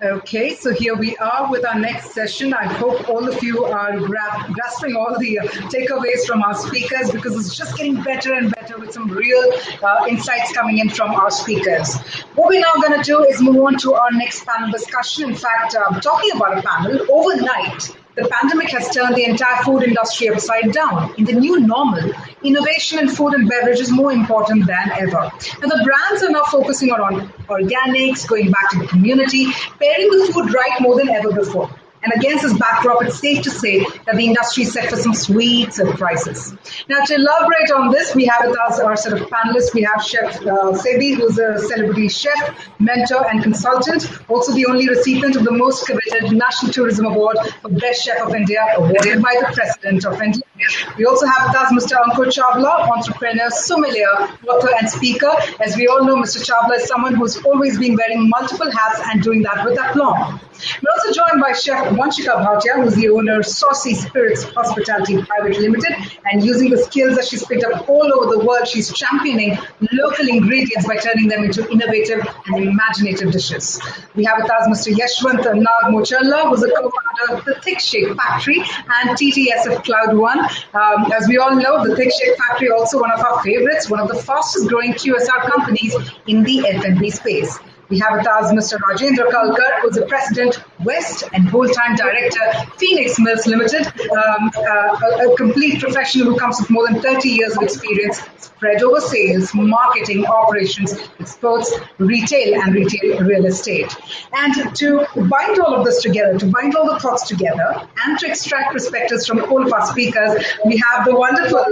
Okay, so here we are with our next session. I hope all of you are grasping all the takeaways from our speakers because it's just getting better and better with some real insights coming in from our speakers. What we're now going to do is move on to our next panel discussion. In fact, talking about a panel, overnight, the pandemic has turned the entire food industry upside down. In the new normal, innovation in food and beverage is more important than ever. And the brands are now focusing on organics, going back to the community, pairing the food right more than ever before. And against this backdrop, it's safe to say that the industry is set for some sweet surprises. Now, to elaborate on this, we have with us our set of panelists. We have Chef Saby, who's a celebrity chef, mentor, and consultant, also the only recipient of the most coveted National Tourism Award for Best Chef of India, awarded by the President of India. We also have with us Mr. Ankur Chawla, entrepreneur, sommelier, author, and speaker. As we all know, Mr. Chawla is someone who's always been wearing multiple hats and doing that with aplomb. We're also joined by Chef Vanshika Bhatia, who's the owner of Saucy Spirits Hospitality Private Limited, and using the skills that she's picked up all over the world, she's championing local ingredients by turning them into innovative and imaginative dishes. We have with us Mr. Yashwant Nag Mochalla, who's a co-founder of the Thick Shake Factory and TTSF Cloud One. As we all know, the Thick Shake Factory also one of our favorites, one of the fastest growing QSR companies in the F&B space. We have with us Mr. Rajendra Kalkar, who is the President, West, and full-time Director, Phoenix Mills Limited, a complete professional who comes with more than 30 years of experience spread over sales, marketing, operations, exports, retail, and retail real estate. And to bind all of this together, to bind all the thoughts together, and to extract perspectives from all of our speakers, we have the wonderful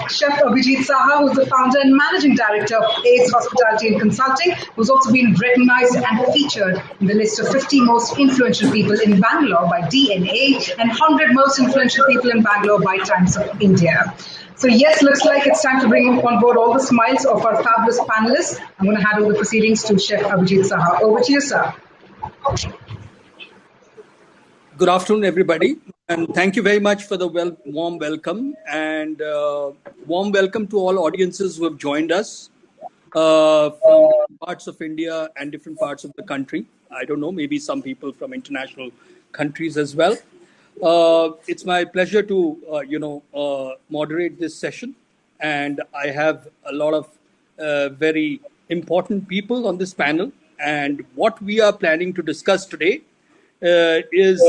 Chef Abhijit Saha, who's the founder and managing director of Ace Hospitality and Consulting, who's also been recognized and featured in the list of 50 most influential people in Bangalore by DNA and 100 most influential people in Bangalore by Times of India. So yes, looks like it's time to bring on board all the smiles of our fabulous panelists. I'm going to hand over the proceedings to Chef Abhijit Saha. Over to you, sir. Good afternoon, everybody, and thank you very much for the warm welcome, and warm welcome to all audiences who have joined us from parts of India and different parts of the country. I don't know, maybe some people from international countries as well. It's my pleasure to, moderate this session, and I have a lot of very important people on this panel. And what we are planning to discuss today is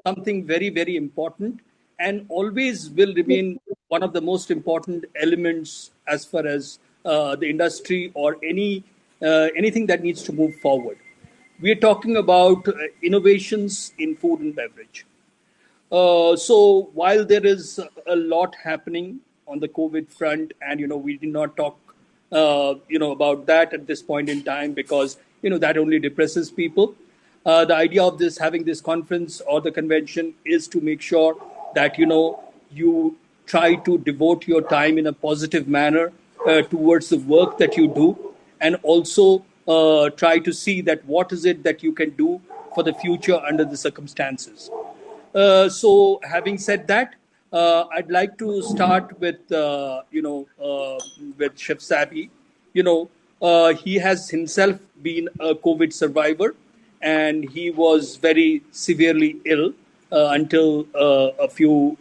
something very, very important, and always will remain one of the most important elements as far as the industry or anything that needs to move forward. We are talking about innovations in food and beverage. So while there is a lot happening on the COVID front, and we did not talk about that at this point in time because that only depresses people. The idea of having this conference or the convention is to make sure that you try to devote your time in a positive manner towards the work that you do, and also try to see that what is it that you can do for the future under the circumstances. So having said that, I'd like to start with Chef Saby. He has himself been a COVID survivor, and he was very severely ill until a few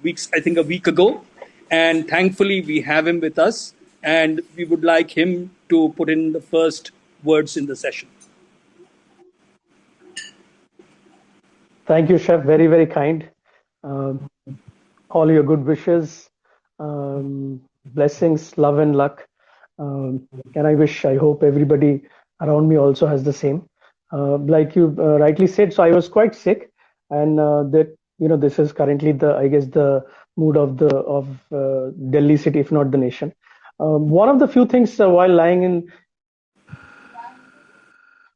weeks, I think a week ago. And thankfully, we have him with us, and we would like him to put in the first words in the session. Thank you, Chef. Very, very kind. All your good wishes, blessings, love and luck. And I hope everybody around me also has the same. Like you rightly said, so I was quite sick, and this is currently the mood of Delhi city, if not the nation. One of the few things while lying in,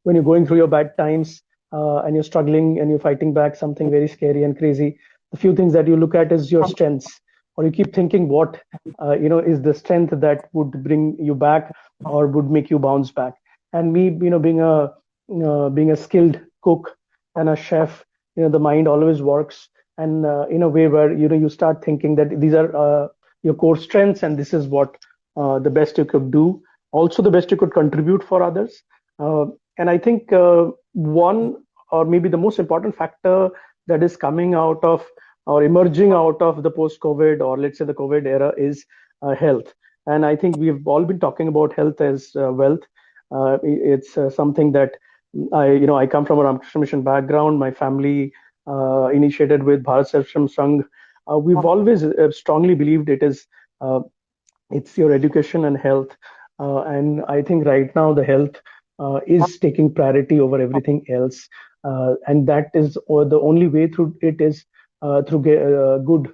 when you're going through your bad times and you're struggling and you're fighting back something very scary and crazy, the few things that you look at is your strengths, or you keep thinking what is the strength that would bring you back or would make you bounce back. And me, being a skilled cook and a chef, the mind always works, and in a way where you start thinking that these are your core strengths, and this is what the best you could do, also the best you could contribute for others. And I think one or maybe the most important factor that is coming out of or emerging out of the post-COVID, or let's say the COVID era, is health. And I think we've all been talking about health as wealth. It's something that I come from a Ramakrishna Mission background. My family initiated with Bharat Sarashram Sangh. We've always strongly believed it's your education and health. And I think right now the health is taking priority over everything else. And that is the only way through it is through good,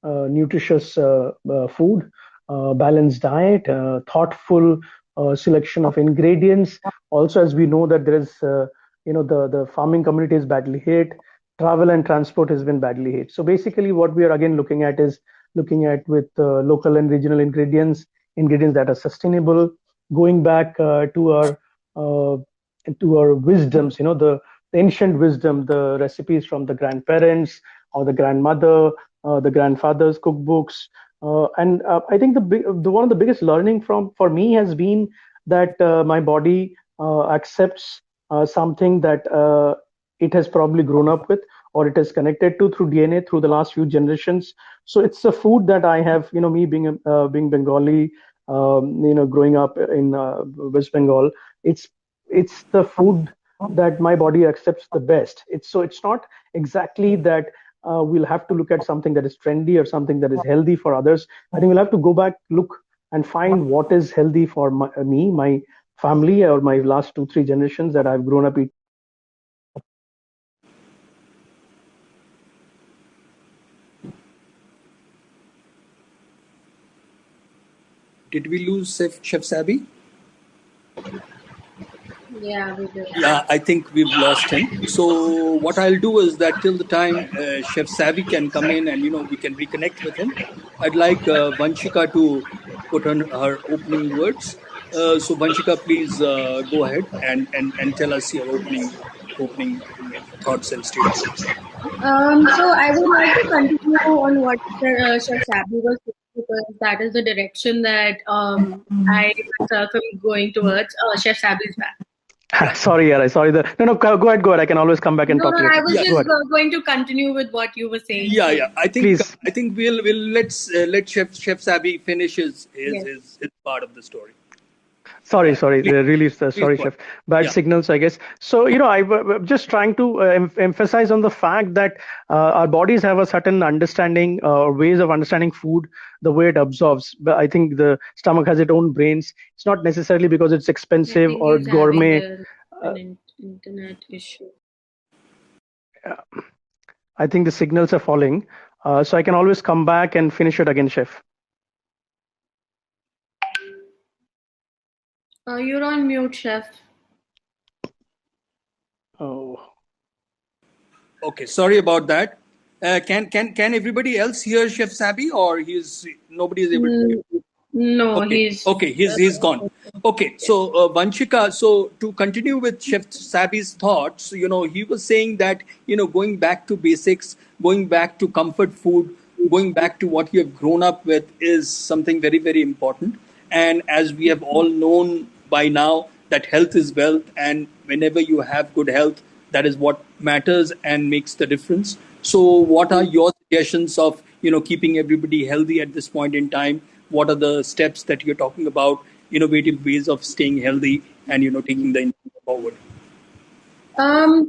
nutritious food, balanced diet, thoughtful selection of ingredients. Also, as we know that there is, the farming community is badly hit, travel and transport has been badly hit. So basically, what we are again looking at is with local and regional ingredients that are sustainable, going back to our wisdoms, the ancient wisdom, the recipes from the grandparents or the grandmother, the grandfather's cookbooks. And I think the one of the biggest learning for me has been that my body accepts something that it has probably grown up with, or it is connected to through DNA through the last few generations. So it's the food that I have, me being Bengali, growing up in West Bengal. It's the food that my body accepts the best. It's not exactly that we'll have to look at something that is trendy or something that is healthy for others. I think we'll have to go back, look, and find what is healthy for me, my family, or my last 2-3 generations that I've grown up eating. Did we lose Chef Saby? Yeah, we did. Yeah, I think we've lost him. So what I'll do is that till the time Chef Saby can come in and we can reconnect with him, I'd like Vanshika to put on her opening words. So Vanshika, please go ahead and tell us your opening thoughts and statements. So I would like to continue on what Chef Saby was saying, because that is the direction that I myself am going towards. Chef Saby is back. Sorry, yeah, sorry. No, go ahead. I can always come back and talk later. I was just going to continue with what you were saying. Yeah. I think please. I think we'll let Chef Saby finish his part of the story. Sorry, really sorry, Chef. Bad signals, I guess. So, I'm just trying to emphasize on the fact that our bodies have a certain understanding or ways of understanding food, the way it absorbs. But I think the stomach has its own brains. It's not necessarily because it's expensive or gourmet. An internet issue. I think the signals are falling. So I can always come back and finish it again, Chef. You're on mute, Chef. Oh. Okay, sorry about that. Can everybody else hear Chef Saby, or nobody is able to hear? No, okay. He's gone. Okay, so Vanshika, so to continue with Chef Saby's thoughts, he was saying that going back to basics, going back to comfort food, going back to what you have grown up with is something very, very important. And as we have all known by now, that health is wealth, and whenever you have good health, that is what matters and makes the difference. So what are your suggestions of keeping everybody healthy at this point in time? What are the steps that you're talking about, innovative ways of staying healthy and taking the industry forward?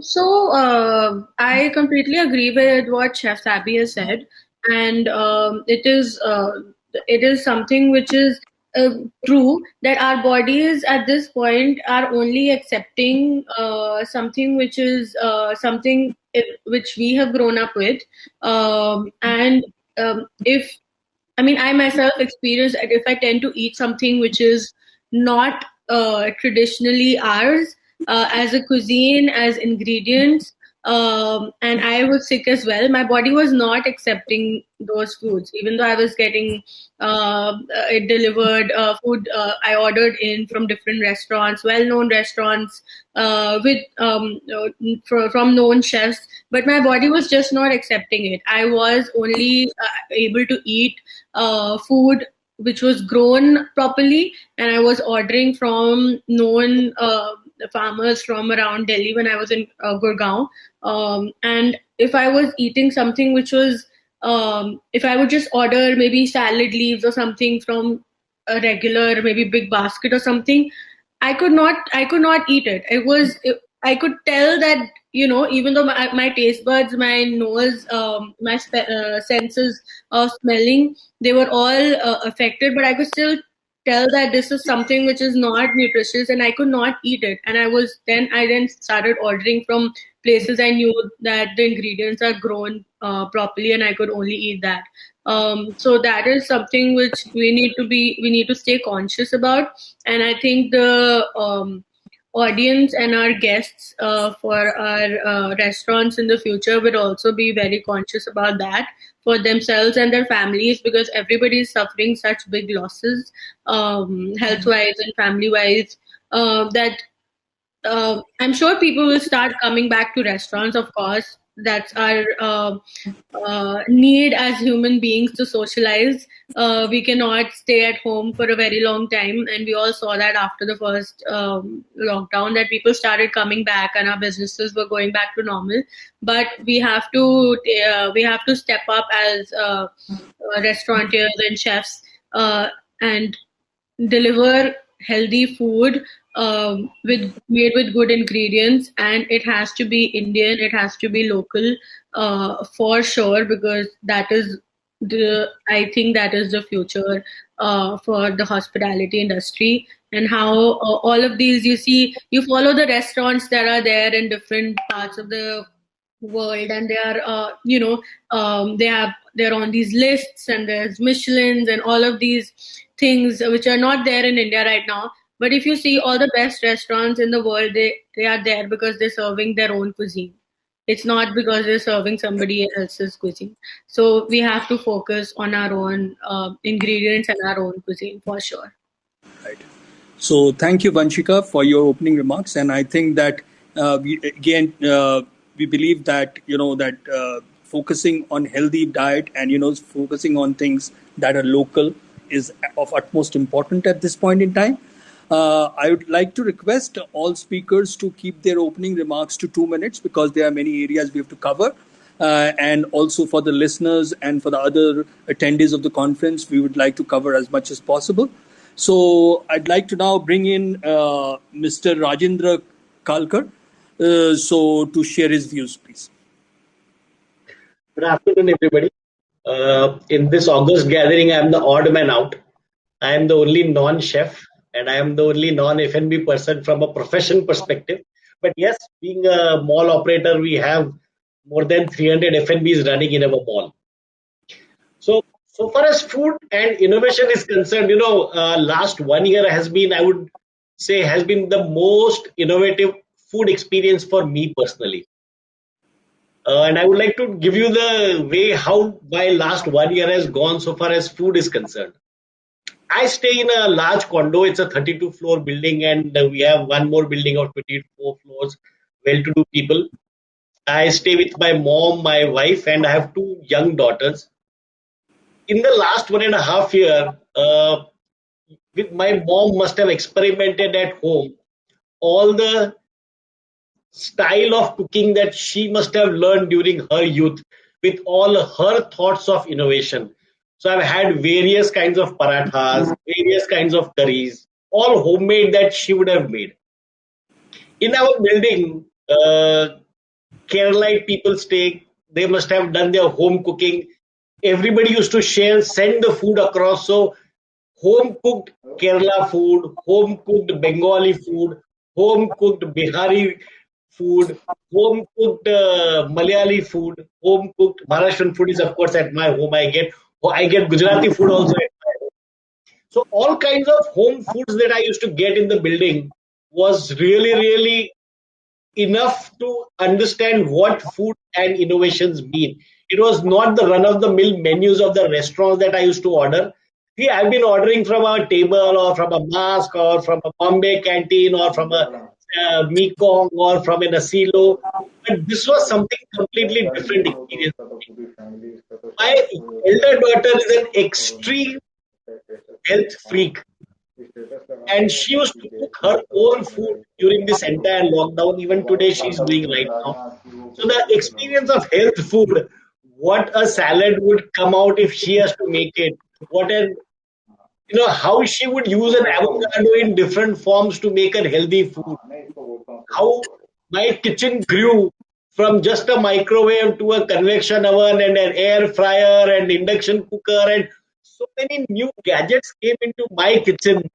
So I completely agree with what Chef Saby has said, and it is something which is true, that our bodies at this point are only accepting something which is something which we have grown up with, and if I myself experience that if I tend to eat something which is not traditionally ours, as a cuisine, as ingredients, and I was sick as well. My body was not accepting those foods, even though I was getting it delivered food I ordered in from different restaurants, well-known restaurants, from known chefs. But my body was just not accepting it. I was only able to eat food which was grown properly, and I was ordering from known farmers from around Delhi when I was in Gurgaon. And if I was eating something which was, if I would just order maybe salad leaves or something from a regular maybe big basket or something, I could not eat it. I could tell that, even though my taste buds, my nose, my senses of smelling, they were all affected, but I could still tell that this is something which is not nutritious, and I could not eat it. And I then started ordering from places I knew that the ingredients are grown properly, and I could only eat that. So that is something which we need to stay conscious about. And I think the audience and our guests for our restaurants in the future will also be very conscious about that for themselves and their families, because everybody is suffering such big losses, health wise and family wise, that I'm sure people will start coming back to restaurants. Of course, that's our need as human beings to socialize. We cannot stay at home for a very long time, and we all saw that after the first lockdown, that people started coming back and our businesses were going back to normal. But we have to step up as restaurateurs and chefs, and deliver healthy food, made with good ingredients, and it has to be Indian, it has to be local, for sure, because that is the I think that is the future for the hospitality industry. And how all of these, you follow the restaurants that are there in different parts of the world, and they are they're on these lists, and there's Michelins and all of these things which are not there in India right now. But if you see all the best restaurants in the world, they are there because they're serving their own cuisine. It's not because they're serving somebody else's cuisine. So we have to focus on our own ingredients and our own cuisine for sure. Right. So thank you, Vanshika, for your opening remarks. And I think that we believe that focusing on healthy diet and focusing on things that are local is of utmost importance at this point in time. I would like to request all speakers to keep their opening remarks to 2 minutes, because there are many areas we have to cover. And also for the listeners and for the other attendees of the conference, we would like to cover as much as possible. So I'd like to now bring in Mr. Rajendra Kalkar, to share his views, please. Good afternoon, everybody. In this August gathering, I am the odd man out. I am the only non-chef, and I am the only non-F&B person from a profession perspective. But yes, being a mall operator, we have more than 300 F&Bs running in our mall. So far as food and innovation is concerned, last 1 year has been, I would say, has been the most innovative food experience for me personally. And I would like to give you the way how my last 1 year has gone so far as food is concerned. I stay in a large condo. It's a 32-floor building, and we have one more building of 24 floors, well-to-do people. I stay with my mom, my wife, and I have 2 young daughters. In the last 1.5 years, with my mom must have experimented at home all the style of cooking that she must have learned during her youth, with all her thoughts of innovation. So I've had various kinds of parathas, various kinds of curries, all homemade that she would have made. In our building, Keralite people stay. They must have done their home cooking. Everybody used to send the food across. So home cooked Kerala food, home cooked Bengali food, home cooked Bihari food, home cooked Malayali food, home cooked Maharashtrian food is of course at my home. I get Gujarati food also at my home. So all kinds of home foods that I used to get in the building was really enough to understand what food and innovations mean. It was not the run-of-the-mill menus of the restaurants that I used to order. See, I've been ordering from a table or from a mask or from a Bombay canteen or from a Mekong or from an Asilo. But this was something completely different experience. My elder daughter is an extreme health freak, and she used to cook her own food during this entire lockdown. Even today, she's doing right now. So the experience of health food, what a salad would come out if she has to make it. What an how she would use an avocado in different forms to make a healthy food. How my kitchen grew from just a microwave to a convection oven and an air fryer and induction cooker, and so many new gadgets came into my kitchen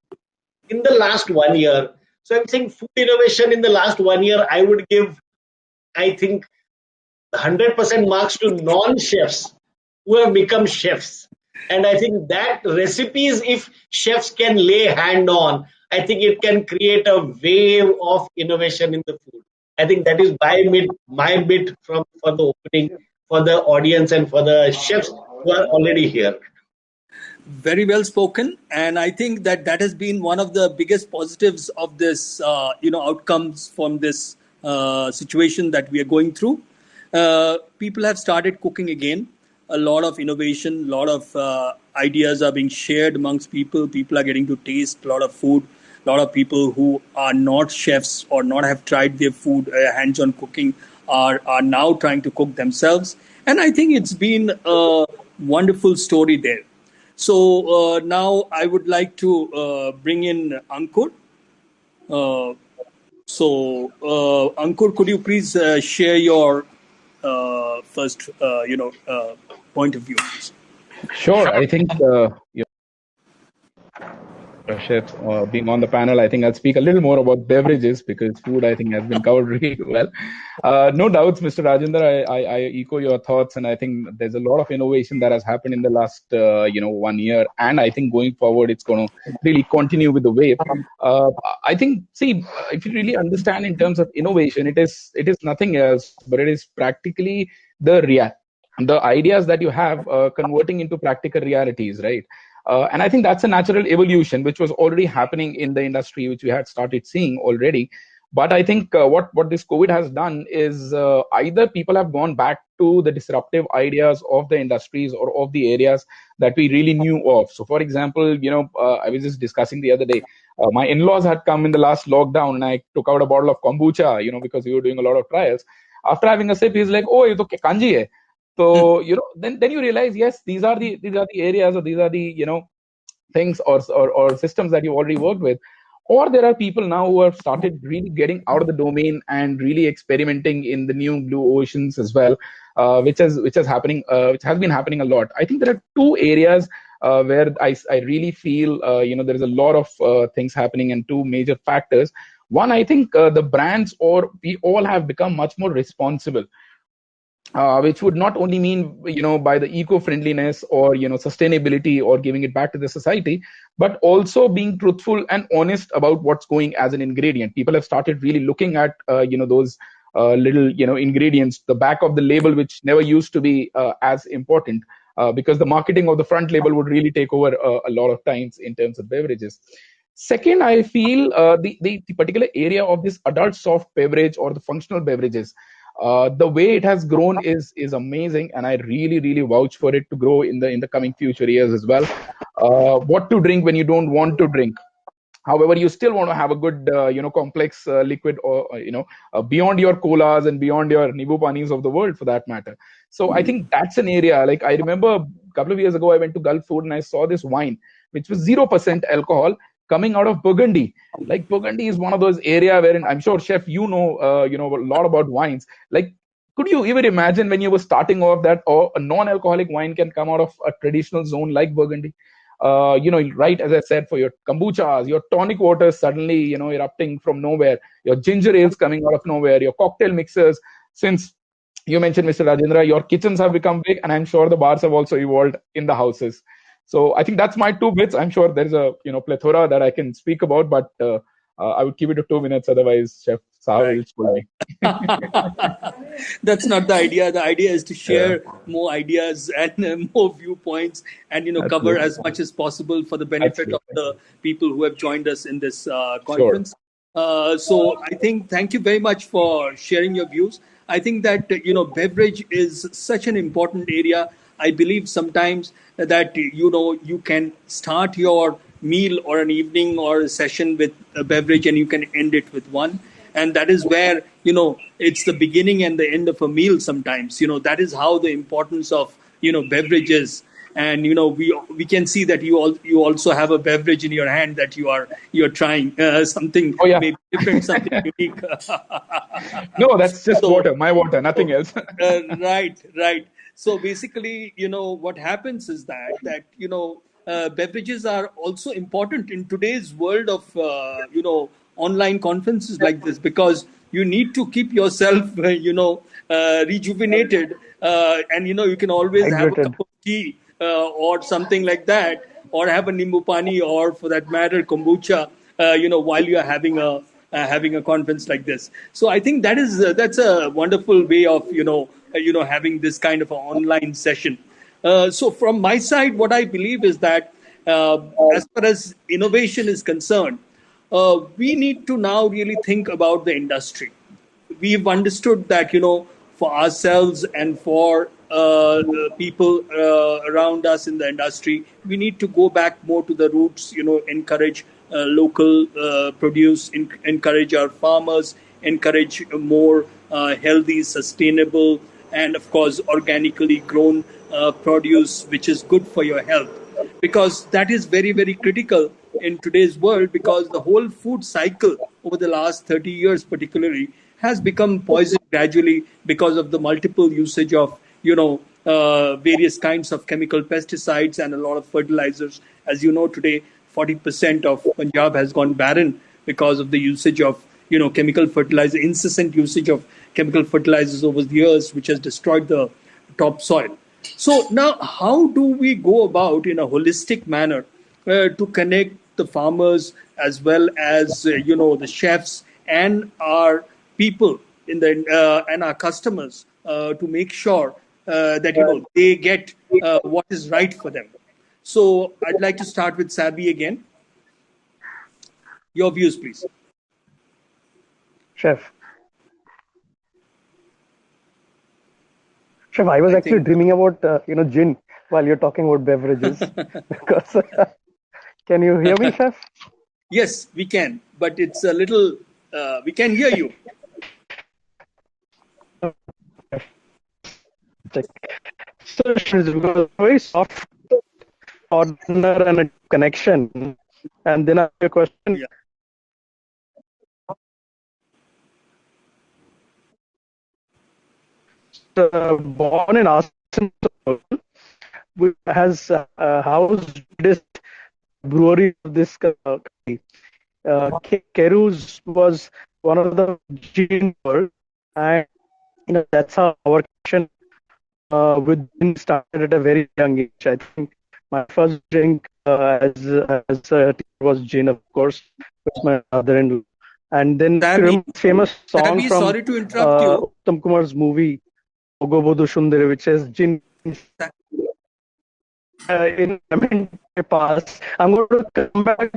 in the last 1 year. So I'm saying food innovation in the last 1 year, I would give, I think, 100% marks to non-chefs who have become chefs. And I think that recipes, if chefs can lay hand on, I think it can create a wave of innovation in the food. I think that is my bit for the opening for the audience and for the chefs who are already here. Very well spoken, and I think that has been one of the biggest positives of this, outcomes from this situation that we are going through. People have started cooking again. A lot of innovation, a lot of ideas are being shared amongst people. People are getting to taste a lot of food. A lot of people who are not chefs or not have tried their food, hands-on cooking, are now trying to cook themselves. And I think it's been a wonderful story there. So now I would like to bring in Ankur. Ankur, could you please share your first, point of view? Sure. I think chefs being on the panel, I think I'll speak a little more about beverages because food, I think, has been covered really well. No doubts, Mr. Rajendra, I echo your thoughts, and I think there's a lot of innovation that has happened in the last 1 year, and I think going forward, it's going to really continue with the wave. I think, see, if you really understand in terms of innovation, it is nothing else, but it is practically the ideas that you have converting into practical realities, right? And I think that's a natural evolution, which was already happening in the industry, which we had started seeing already. But I think what this COVID has done is either people have gone back to the disruptive ideas of the industries or of the areas that we really knew of. So, for example, I was just discussing the other day, my in-laws had come in the last lockdown, and I took out a bottle of kombucha, because we were doing a lot of trials. After having a sip, he's like, "Oh, ये तो kanji hai." So then you realize, yes, these are the areas, or these are the things or systems that you already worked with. Or there are people now who have started really getting out of the domain and really experimenting in the new blue oceans as well, which has been happening a lot. I think there are two areas where I really feel there is a lot of things happening, and two major factors. One, I think the brands, or we all have become much more responsible. Which would not only mean, by the eco-friendliness or, sustainability or giving it back to the society, but also being truthful and honest about what's going as an ingredient. People have started really looking at, those little, ingredients, the back of the label, which never used to be as important because the marketing of the front label would really take over a lot of times in terms of beverages. Second, I feel the particular area of this adult soft beverage or the functional beverages, the way it has grown is amazing, and I really, really vouch for it to grow in the coming future years as well. What to drink when you don't want to drink. However, you still want to have a good, complex liquid, or beyond your colas and beyond your nibu panis of the world, for that matter. So I think that's an area. Like, I remember a couple of years ago, I went to Gulf Food and I saw this wine, which was 0% alcohol, coming out of Burgundy. Like, Burgundy is one of those area wherein, I'm sure, Chef, a lot about wines. Like, could you even imagine when you were starting off that a non-alcoholic wine can come out of a traditional zone like Burgundy? Right, as I said, for your kombuchas, your tonic waters suddenly, erupting from nowhere, your ginger ales coming out of nowhere, your cocktail mixers. Since you mentioned, Mr. Rajendra, your kitchens have become big, and I'm sure the bars have also evolved in the houses. So I think that's my 2 bits. I'm sure there's a plethora that I can speak about, but I would keep it to 2 minutes. Otherwise, Chef Saha will spoil me. That's not the idea. The idea is to share more ideas and more viewpoints, and cover as much as possible for the benefit of the people who have joined us in this conference. Sure. So I think, thank you very much for sharing your views. I think that beverage is such an important area. I believe sometimes that, you can start your meal or an evening or a session with a beverage and you can end it with one. And that is where, it's the beginning and the end of a meal sometimes. That is how the importance of, beverages. And we can see that you also have a beverage in your hand that you're trying something Oh yeah. maybe different, something unique. No, that's just So, water, my water, nothing else. right. So basically, what happens is that beverages are also important in today's world of online conferences like this, because you need to keep yourself rejuvenated, and you can always have a cup Hydrated. of tea or something like that, or have a nimbu pani, or for that matter kombucha, while you are having a conference like this. So I think that's a wonderful way of having this kind of an online session. So from my side, what I believe is that as far as innovation is concerned, we need to now really think about the industry. We've understood that for ourselves and for people around us in the industry, we need to go back more to the roots. Encourage local produce, encourage our farmers, encourage more healthy, sustainable, and of course organically grown produce, which is good for your health, because that is very, very critical in today's world, because the whole food cycle over the last 30 years particularly has become poisoned gradually because of the multiple usage of various kinds of chemical pesticides and a lot of fertilizers. As you know, today 40% of Punjab has gone barren because of the usage of chemical fertilizer, incessant usage of chemical fertilizers over the years, which has destroyed the topsoil. So now, how do we go about in a holistic manner to connect the farmers as well as the chefs and our people in the and our customers to make sure that they get what is right for them? So I'd like to start with Saby again. Your views, please. Chef. Chef, I was actually dreaming about gin while you're talking about beverages. Because can you hear me, Chef? Yes, we can, but it's a little. We can hear you. Check. So it's very soft partner and a connection. And then I have a question. Yeah. Born in Arsenal, has housed this brewery of this country. Keru's was one of the gin world, and that's how our connection with gin started at a very young age. I think my first drink as a teen was gin, of course, with my mother-in-law. And then Saby, famous song from sorry to interrupt you. Uttam Kumar's movie Ogobodhu Sundari, which says gin in my past. I'm going to come back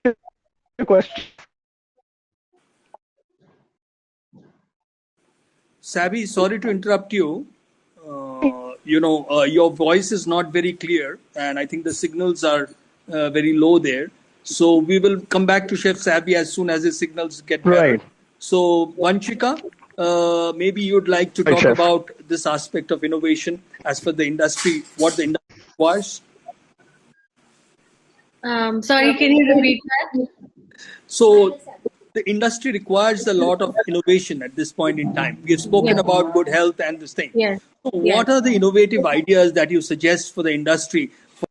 to the question. Saby, sorry to interrupt you. Your voice is not very clear, and I think the signals are very low there. So we will come back to Chef Saby as soon as his signals get better. Right. So Vanshika, maybe you'd like to talk about this aspect of innovation as for the industry, what the industry requires. Sorry, can you repeat that? So the industry requires a lot of innovation at this point in time. We have spoken about good health and this thing. Yes. So what are the innovative ideas that you suggest for the industry for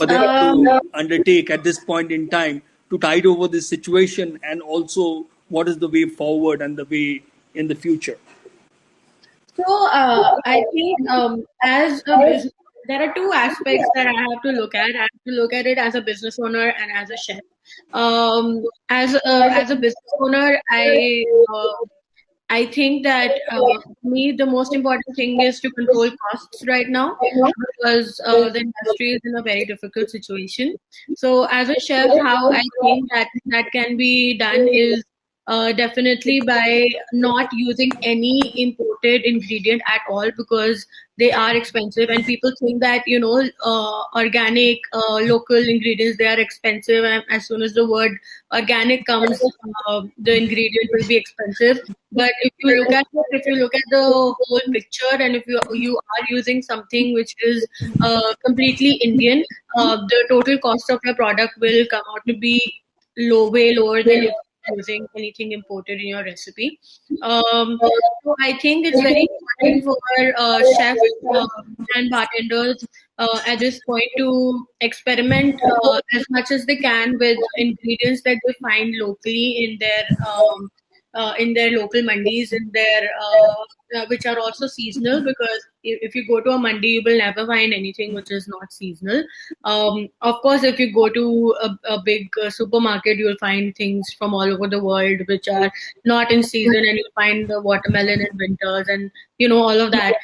them to undertake at this point in time to tide over this situation, and also what is the way forward and the way in the future? So I think as a business, there are two aspects that I have to look at. I have to look at it as a business owner and as a chef. As a business owner, I think that for me the most important thing is to control costs right now, because the industry is in a very difficult situation. So as a chef, how I think that can be done is definitely by not using any imported ingredient at all, because they are expensive, and people think that organic, local ingredients, they are expensive, and as soon as the word organic comes, the ingredient will be expensive. But if you look at the whole picture, and if you are using something which is completely Indian, the total cost of your product will come out to be way lower than if using anything imported in your recipe. So I think it's very important for chefs and bartenders at this point to experiment as much as they can with ingredients that they find locally in their local mandis, which are also seasonal, because if you go to a mandi, you will never find anything which is not seasonal. Of course, if you go to a big supermarket, you'll find things from all over the world which are not in season, and you'll find the watermelon in winters and all of that.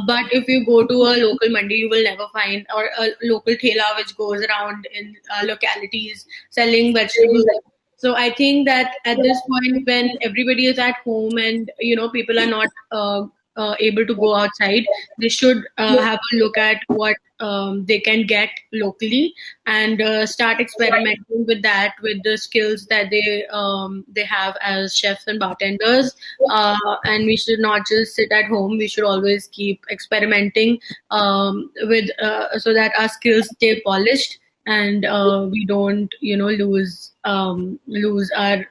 But if you go to a local mandi, you will never find, or a local thela which goes around in localities selling vegetables. So I think that at this point, when everybody is at home and people are not able to go outside, they should have a look at what they can get locally, and start experimenting with that, with the skills that they have as chefs and bartenders. And we should not just sit at home. We should always keep experimenting with so that our skills stay polished, and we don't lose our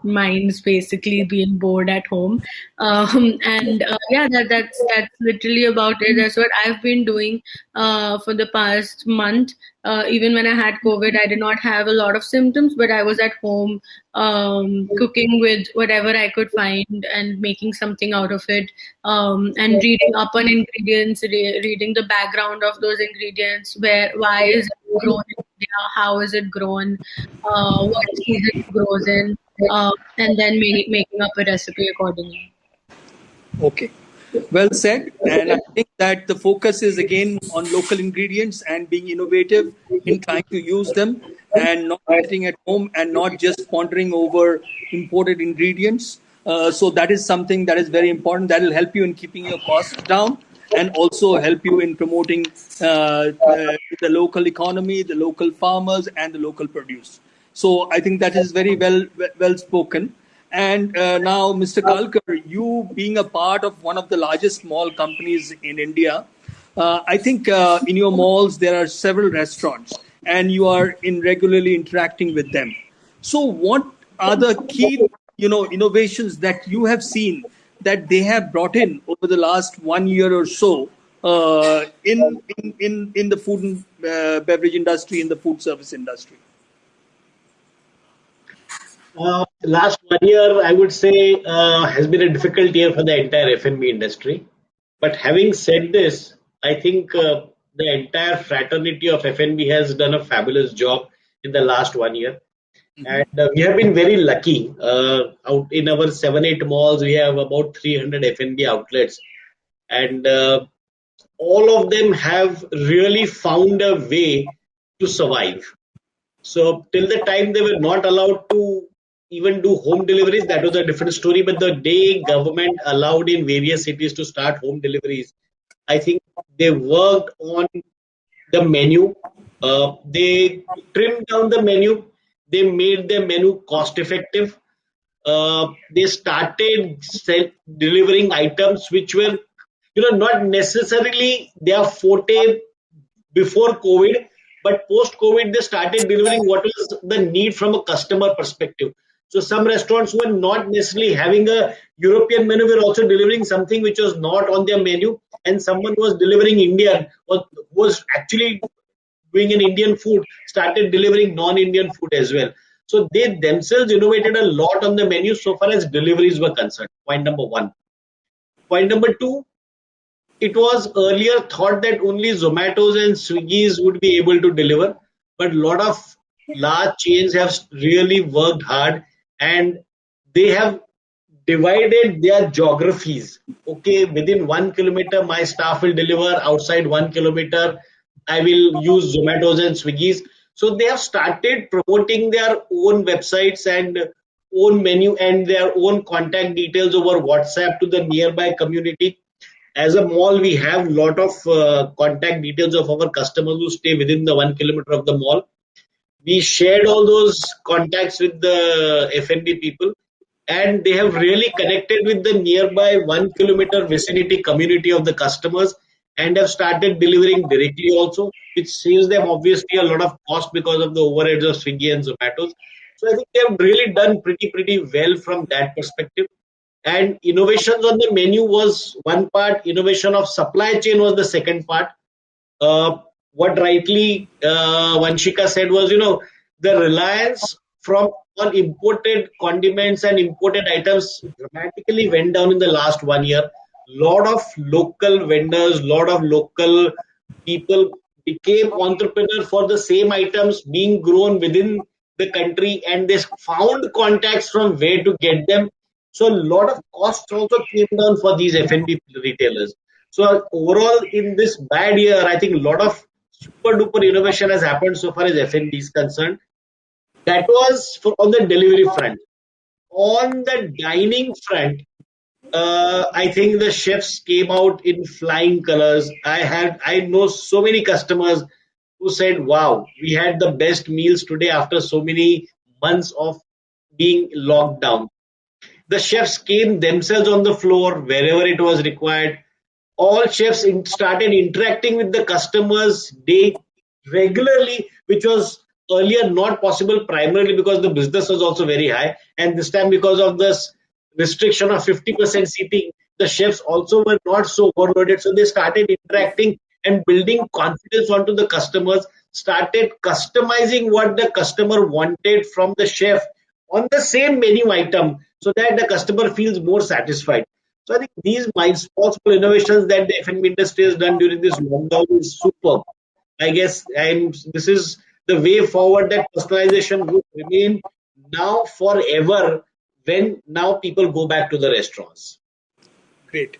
minds basically being bored at home. And yeah, that's literally about it. That's what I've been doing for the past month. Even when I had COVID, I did not have a lot of symptoms, but I was at home cooking with whatever I could find and making something out of it, and reading up on ingredients, reading the background of those ingredients, why is it grown in India, how is it grown, what season it grows in, and then making up a recipe accordingly. Okay. Well said. And I think that the focus is again on local ingredients and being innovative in trying to use them, and not sitting at home and not just pondering over imported ingredients. So that is something that is very important. That will help you in keeping your costs down, and also help you in promoting the local economy, the local farmers, and the local produce. So I think that is very well spoken. And now, Mr. Kalkar, you being a part of one of the largest mall companies in India, I think in your malls there are several restaurants, and you are regularly interacting with them. So, what are the key, innovations that you have seen that they have brought in over the last 1 year or so in the food and beverage industry, in the food service industry? Last 1 year, I would say, has been a difficult year for the entire F&B industry. But having said this, I think the entire fraternity of F&B has done a fabulous job in the last 1 year. And we have been very lucky. Out in our 7-8 malls, we have about 300 F&B outlets. And all of them have really found a way to survive. So till the time they were not allowed to even do home deliveries, that was a different story. But the day government allowed in various cities to start home deliveries, I think they worked on the menu. They trimmed down the menu. They made the menu cost effective. They started delivering items which were, not necessarily their forte before COVID, but post-COVID, they started delivering what was the need from a customer perspective. So some restaurants were not necessarily having a European menu, were also delivering something which was not on their menu, and someone was delivering Indian, or was actually doing an Indian food, started delivering non-Indian food as well. So they themselves innovated a lot on the menu so far as deliveries were concerned. Point number one. Point number two, it was earlier thought that only Zomatos and Swiggies would be able to deliver, but a lot of large chains have really worked hard, and they have divided their geographies. Okay, within 1 kilometer, my staff will deliver. Outside 1 kilometer, I will use Zomatos and Swiggies. So they have started promoting their own websites and own menu and their own contact details over WhatsApp to the nearby community. As a mall, we have lot of contact details of our customers who stay within the 1 kilometer of the mall. We shared all those contacts with the F&B people, and they have really connected with the nearby 1 kilometer vicinity community of the customers and have started delivering directly also, which saves them obviously a lot of cost because of the overheads of Swiggy and Zomatos. So I think they have really done pretty well from that perspective. And innovations on the menu was one part, innovation of supply chain was the second part. uh, what rightly Vanshika said was, the reliance from on imported condiments and imported items dramatically went down in the last 1 year. Lot of local vendors, lot of local people became entrepreneur for the same items being grown within the country, and they found contacts from where to get them. So a lot of costs also came down for these F&B retailers. So overall, in this bad year, I think a lot of super duper innovation has happened so far as F&B is concerned. That was on the delivery front. On the dining front, I think the chefs came out in flying colors. I know so many customers who said, "Wow, we had the best meals today after so many months of being locked down." The chefs came themselves on the floor wherever it was required. All chefs started interacting with the customers day regularly, which was earlier not possible primarily because the business was also very high, and this time because of this restriction of 50% seating, the chefs also were not so overloaded. So they started interacting and building confidence onto the customers, started customizing what the customer wanted from the chef on the same menu item so that the customer feels more satisfied. So I think these small innovations that the F&B industry has done during this lockdown is superb. I guess this is the way forward, that personalization would remain now forever when now people go back to the restaurants. Great.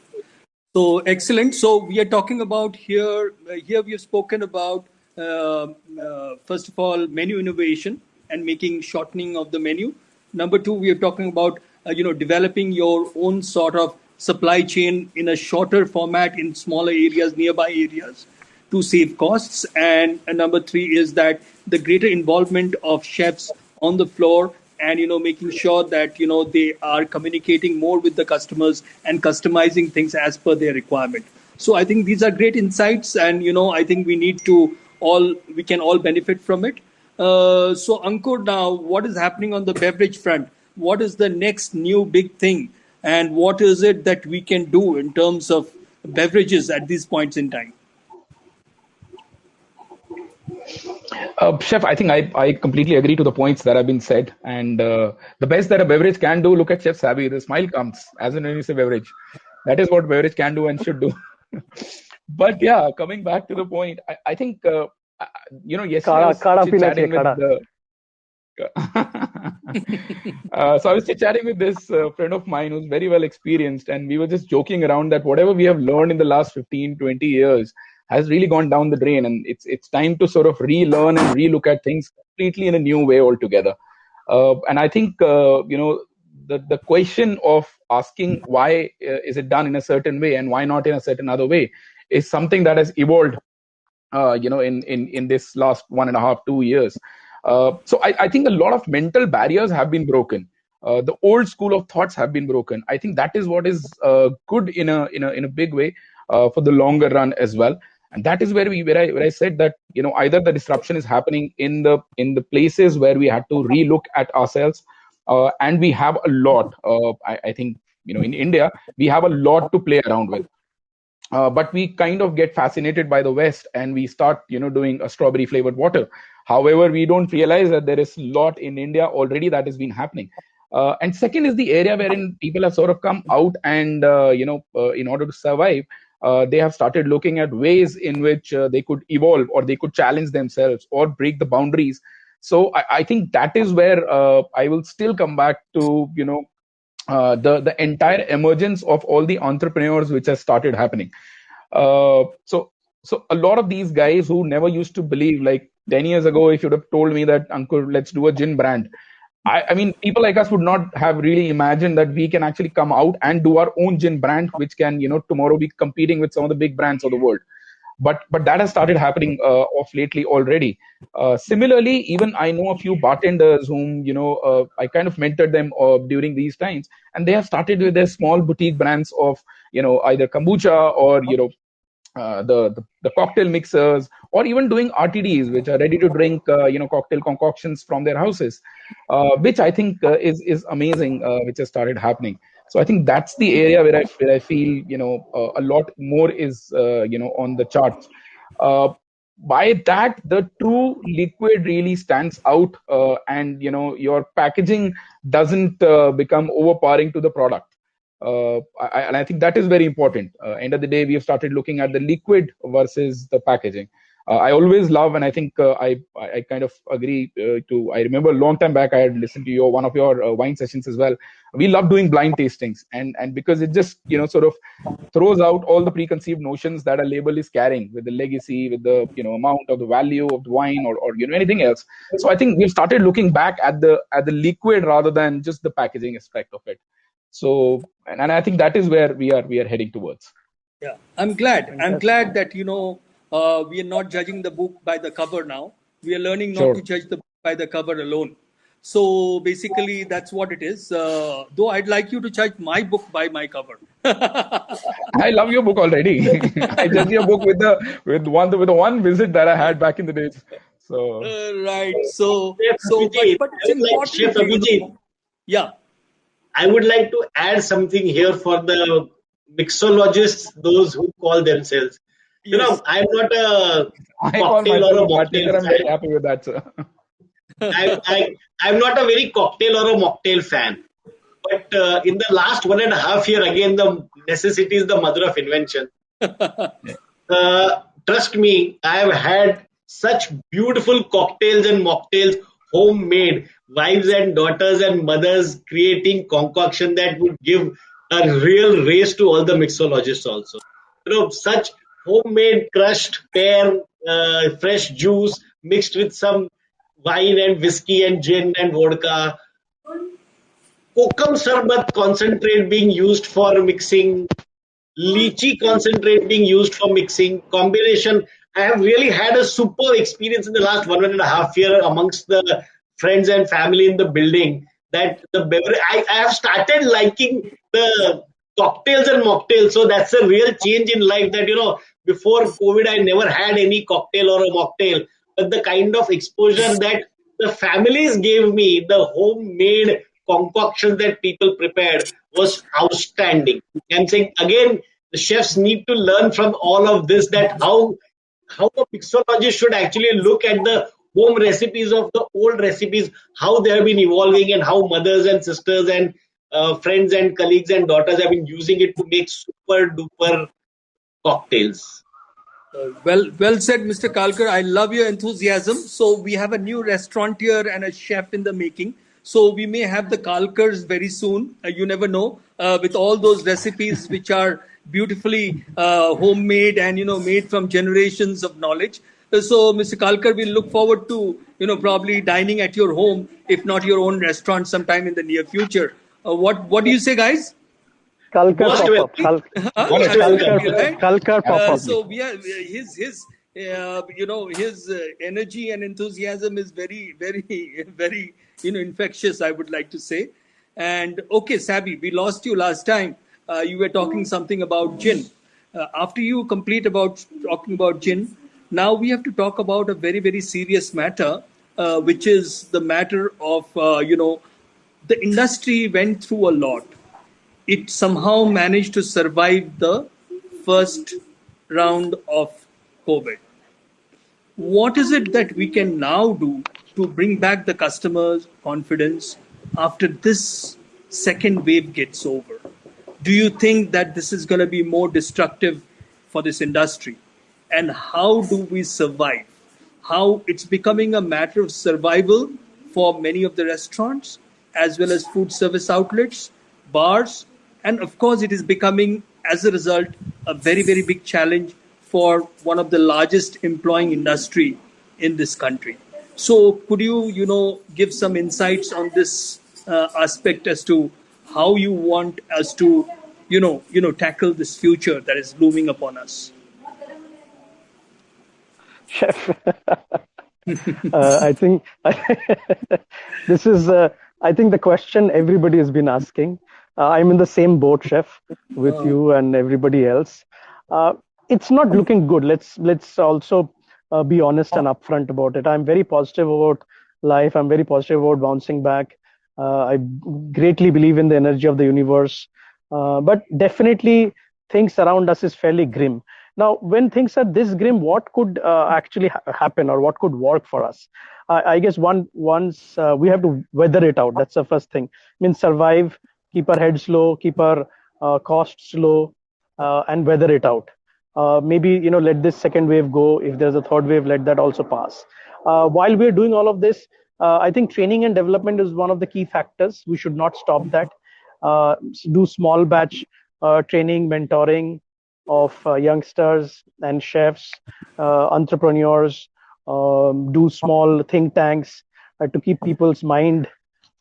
So excellent. So we are talking about here. Here we have spoken about first of all menu innovation and making shortening of the menu. Number two, we are talking about developing your own sort of supply chain in a shorter format in smaller areas, nearby areas, to save costs. And number three is that the greater involvement of chefs on the floor, and making sure that they are communicating more with the customers and customizing things as per their requirement. So I think these are great insights, and I think we can all benefit from it. So Ankur, now what is happening on the beverage front? What is the next new big thing, and what is it that we can do in terms of beverages at these points in time? Chef, I think I completely agree to the points that have been said. And the best that a beverage can do, look at Chef Saby, the smile comes as when you say beverage. That is what beverage can do and should do. But yeah, coming back to the point, I think, yesterday I was chatting with so I was chatting with this friend of mine who's very well experienced, and we were just joking around that whatever we have learned in the last 15, 20 years has really gone down the drain, and it's time to sort of relearn and relook at things completely in a new way altogether. And I think the question of asking why is it done in a certain way and why not in a certain other way is something that has evolved in this last 1.5, 2 years. So I think a lot of mental barriers have been broken. The old school of thoughts have been broken. I think that is what is good in a big way for the longer run as well. And that is where I said that either the disruption is happening in the places where we had to relook at ourselves, and we have a lot. I think in India we have a lot to play around with. But we kind of get fascinated by the West, and we start doing a strawberry flavored water. However, we don't realize that there is a lot in India already that has been happening. And second is the area wherein people have sort of come out and in order to survive, they have started looking at ways in which they could evolve, or they could challenge themselves or break the boundaries. So I think that is where I will still come back to the entire emergence of all the entrepreneurs which has started happening. So a lot of these guys who never used to believe, like 10 years ago, if you'd have told me that, Ankur, let's do a gin brand, I mean, people like us would not have really imagined that we can actually come out and do our own gin brand, which can, tomorrow be competing with some of the big brands of the world. But that has started happening of lately already. Similarly, even I know a few bartenders whom I kind of mentored them during these times, and they have started with their small boutique brands of either kombucha or the cocktail mixers, or even doing RTDs, which are ready to drink cocktail concoctions from their houses, which I think is amazing, which has started happening. So I think that's the area where I feel a lot more is on the charts. By that, the true liquid really stands out, and your packaging doesn't become overpowering to the product. And I think that is very important. End of the day, we have started looking at the liquid versus the packaging. I always love, and I think I kind of agree to. I remember a long time back, I had listened to one of your wine sessions as well. We love doing blind tastings, and because it just sort of throws out all the preconceived notions that a label is carrying with the legacy, with the amount of the value of the wine, or anything else. So I think we've started looking back at the liquid rather than just the packaging aspect of it. So, and I think that is where we are heading towards. Yeah, I'm glad that we are not judging the book by the cover now. We are learning not to judge the book by the cover alone. So basically, that's what it is. Though I'd like you to judge my book by my cover. I love your book already. I judge your book with the one visit that I had back in the days. So right. So Abhijit, but it's important. Chef Abhijit. Yeah. I would like to add something here for the mixologists, those who call themselves. Yes. I'm not a I cocktail or a mocktail fan. I'm very happy with that, sir. I'm not a very cocktail or a mocktail fan. But in the last 1.5 years, again, the necessity is the mother of invention. Trust me, I have had such beautiful cocktails and mocktails, homemade, wives and daughters and mothers creating concoction that would give a real race to all the mixologists also. Such homemade crushed pear, fresh juice mixed with some wine and whiskey and gin and vodka. Kokum sarbat concentrate being used for mixing, lychee concentrate being used for mixing, combination. I have really had a super experience in the last 1.5 years amongst the friends and family in the building, that the beverage, I have started liking the cocktails and mocktails. So that's a real change in life that, before COVID, I never had any cocktail or a mocktail, but the kind of exposure that the families gave me, the homemade concoctions that people prepared was outstanding. I'm saying again, the chefs need to learn from all of this, that how a mixologist should actually look at the home recipes of the old recipes, how they have been evolving, and how mothers and sisters and friends and colleagues and daughters have been using it to make super duper cocktails. Well said, Mr. Kalkar. I love your enthusiasm. So we have a new restaurateur and a chef in the making. So we may have the Kalkars very soon. You never know. With all those recipes which are beautifully homemade and made from generations of knowledge. So, Mr. Kalkar, we look forward to probably dining at your home, if not your own restaurant, sometime in the near future. What do you say, guys? Kalkar pop-up. Kalkar pop-up. So we are his energy and enthusiasm is very, very, very infectious, I would like to say. And okay, Saby, we lost you last time. You were talking something about gin. After you complete about talking about gin, now we have to talk about a very, very serious matter, which is the matter of the industry went through a lot. It somehow managed to survive the first round of COVID. What is it that we can now do to bring back the customers' confidence after this second wave gets over? Do you think that this is going to be more destructive for this industry? And how do we survive? How it's becoming a matter of survival for many of the restaurants, as well as food service outlets, bars, and of course, it is becoming, as a result, a very, very big challenge for one of the largest employing industry in this country. So could you give some insights on this aspect as to how you want us to, tackle this future that is looming upon us? Chef, I think this is, I think the question everybody has been asking. I'm in the same boat, Chef, with you and everybody else. Uh, it's not looking good. Let's also be honest and upfront about it. I'm very positive about life. I'm very positive about bouncing back. I greatly believe in the energy of the universe. But definitely, things around us is fairly grim. Now, when things are this grim, what could actually happen, or what could work for us? I guess once we have to weather it out. That's the first thing. I mean, survive, keep our heads low, keep our costs low, and weather it out. Maybe let this second wave go. If there's a third wave, let that also pass. While we're doing all of this, I think training and development is one of the key factors. We should not stop that. Do small batch training, mentoring of youngsters and chefs, entrepreneurs. Do small think tanks to keep people's mind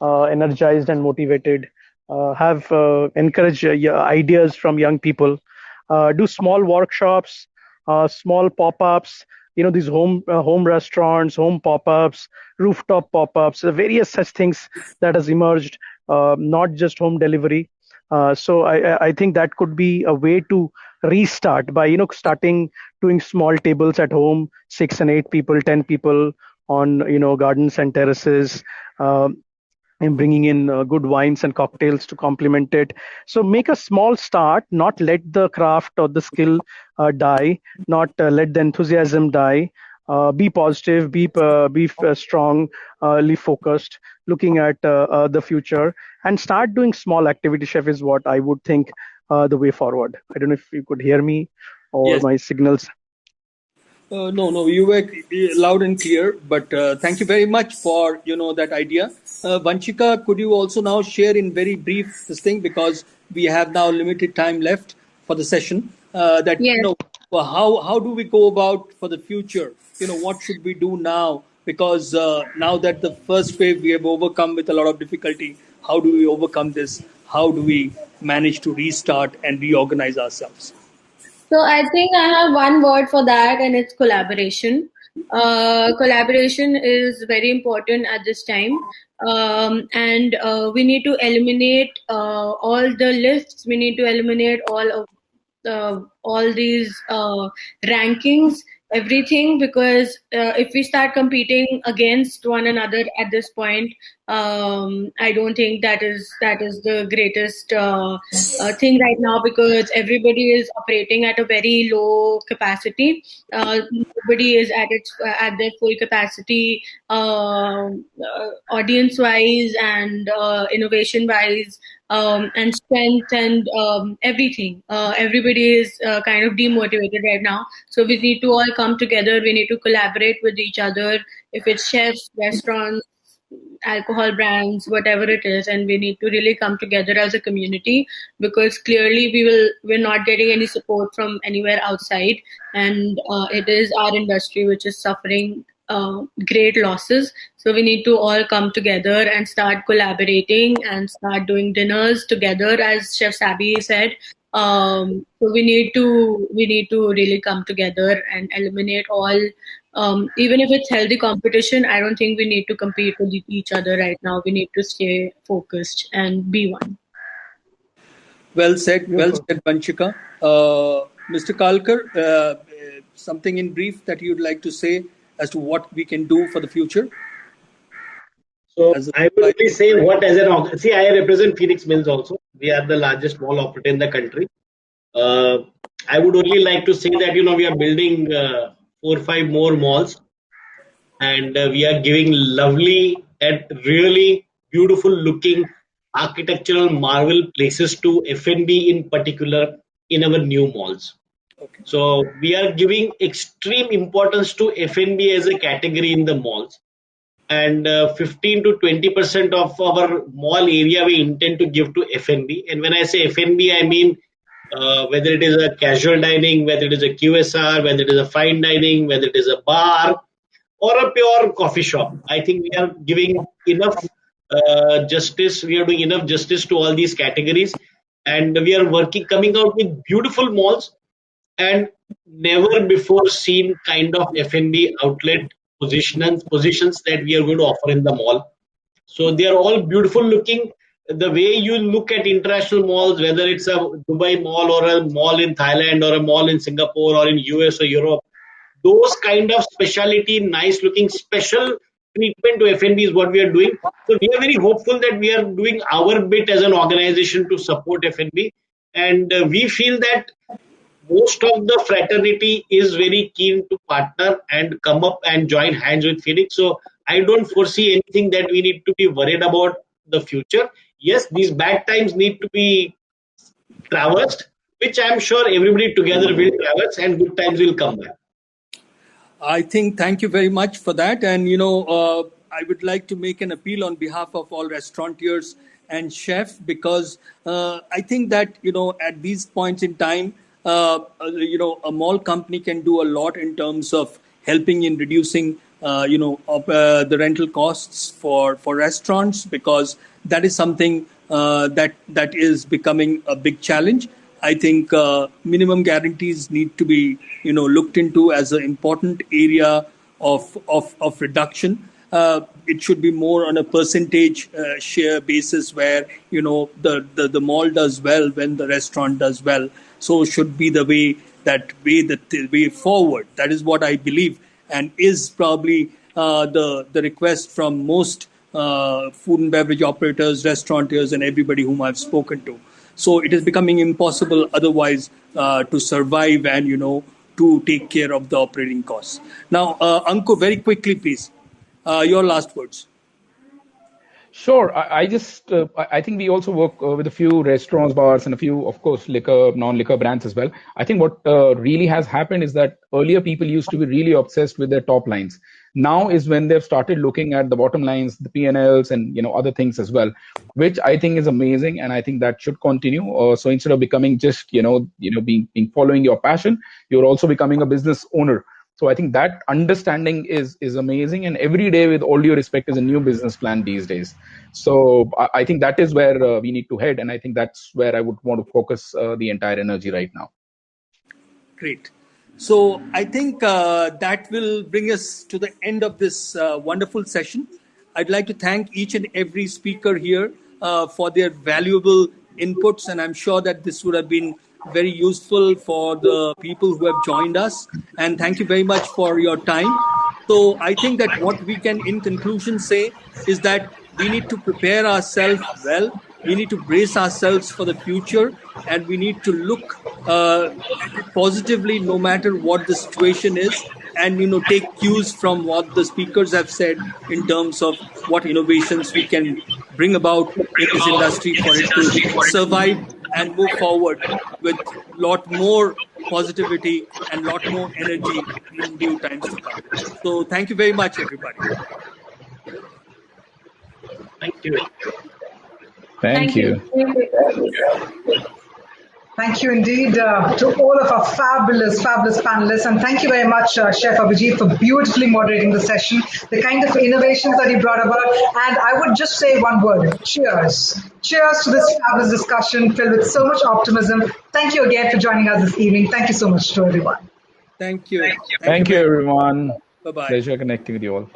energized and motivated. Have encourage ideas from young people. Do small workshops, small pop-ups. These home restaurants, home pop-ups, rooftop pop-ups, various such things that has emerged. Not just home delivery. So I think that could be a way to restart by starting doing small tables at home, 6 and 8 people, 10 people on gardens and terraces. And bringing in good wines and cocktails to complement it. So make a small start, not let the craft or the skill die, not let the enthusiasm die. Be positive, be strongly focused, looking at the future, and start doing small activity. Chef, is what I would think the way forward. I don't know if you could hear me or Yes. my signals. No, you were loud and clear. But thank you very much for that idea. Vanshika, could you also now share in very brief this thing, because we have now limited time left for the session. That Yes. well, how do we go about for the future? What should we do now? Because now that the first wave we have overcome with a lot of difficulty, how do we overcome this? How do we manage to restart and reorganize ourselves? So I think I have one word for that, and it's collaboration. Collaboration is very important at this time, and we need to eliminate all the lists. We need to eliminate all these rankings, everything, because if we start competing against one another at this point, I don't think that is the greatest thing right now, because everybody is operating at a very low capacity. Nobody is at their full capacity, audience wise and innovation wise, and strength and everything. Everybody is kind of demotivated right now. So we need to all come together. We need to collaborate with each other. If it's chefs, restaurants, alcohol brands, whatever it is, and we need to really come together as a community, because clearly we're not getting any support from anywhere outside, and it is our industry which is suffering great losses. So we need to all come together and start collaborating and start doing dinners together, as Chef Saby said. So we need to really come together and eliminate all. Even if it's healthy competition, I don't think we need to compete with each other right now. We need to stay focused and be one. Well Beautiful. said, Vanchika. Mr. Kalkar, something in brief that you'd like to say as to what we can do for the future? So As I will only say what as see, I represent Phoenix Mills also. We are the largest mall operator in the country. I would only like to say that we are building 4 or 5 more malls, and we are giving lovely and really beautiful looking architectural marvel places to F&B in particular in our new malls. okay. So we are giving extreme importance to F&B as a category in the malls, and 15 to 20% of our mall area we intend to give to F&B. And when I say F&B, I mean whether it is a casual dining, whether it is a QSR, whether it is a fine dining, whether it is a bar, or a pure coffee shop. I think we are giving enough justice. We are doing enough justice to all these categories, and we are coming out with beautiful malls and never before seen kind of F&B outlet positions that we are going to offer in the mall. So they are all beautiful looking. The way you look at international malls, whether it's a Dubai mall or a mall in Thailand or a mall in Singapore or in US or Europe, those kind of specialty, nice looking special treatment to F&B is what we are doing. So we are very hopeful that we are doing our bit as an organization to support F&B, and we feel that most of the fraternity is very keen to partner and come up and join hands with Phoenix. So I don't foresee anything that we need to be worried about the future. Yes, these bad times need to be traversed, which I'm sure everybody together will traverse, and good times will come back. I think thank you very much for that. And, I would like to make an appeal on behalf of all restaurateurs and chefs, because I think that, at these points in time, a mall company can do a lot in terms of helping in reducing, the rental costs for restaurants, because that is something that is becoming a big challenge. I think minimum guarantees need to be, looked into as an important area of reduction. It should be more on a percentage share basis, where the mall does well when the restaurant does well. So should be the way forward. That is what I believe, and is probably the request from most food and beverage operators, restaurateurs, and everybody whom I've spoken to. So it is becoming impossible otherwise to survive and, to take care of the operating costs. Now, Ankur, very quickly, please, your last words. Sure. I think we also work with a few restaurants, bars, and a few, of course, liquor, non-liquor brands as well. I think what really has happened is that earlier people used to be really obsessed with their top lines. Now is when they've started looking at the bottom lines, the P&Ls, and other things as well, which I think is amazing, and I think that should continue. So instead of becoming just being following your passion, you're also becoming a business owner. So I think that understanding is amazing, and every day, with all due respect, is a new business plan these days. So I think that is where we need to head, and I think that's where I would want to focus the entire energy right now. Great. So I think that will bring us to the end of this wonderful session. I'd like to thank each and every speaker here for their valuable inputs, and I'm sure that this would have been very useful for the people who have joined us. And thank you very much for your time. So I think that what we can in conclusion say is that we need to prepare ourselves well. We need to brace ourselves for the future, and we need to look at it positively no matter what the situation is, and take cues from what the speakers have said in terms of what innovations we can bring about in this industry for it to survive and move forward with a lot more positivity and a lot more energy in due times to come. So thank you very much, everybody. Thank you. Thank you. Thank you indeed to all of our fabulous panelists. And thank you very much, Chef Abhijit, for beautifully moderating the session, the kind of innovations that you brought about. And I would just say one word: cheers. Cheers to this fabulous discussion filled with so much optimism. Thank you again for joining us this evening. Thank you so much to everyone. Thank you. Thank you, everyone. Bye-bye. Pleasure connecting with you all.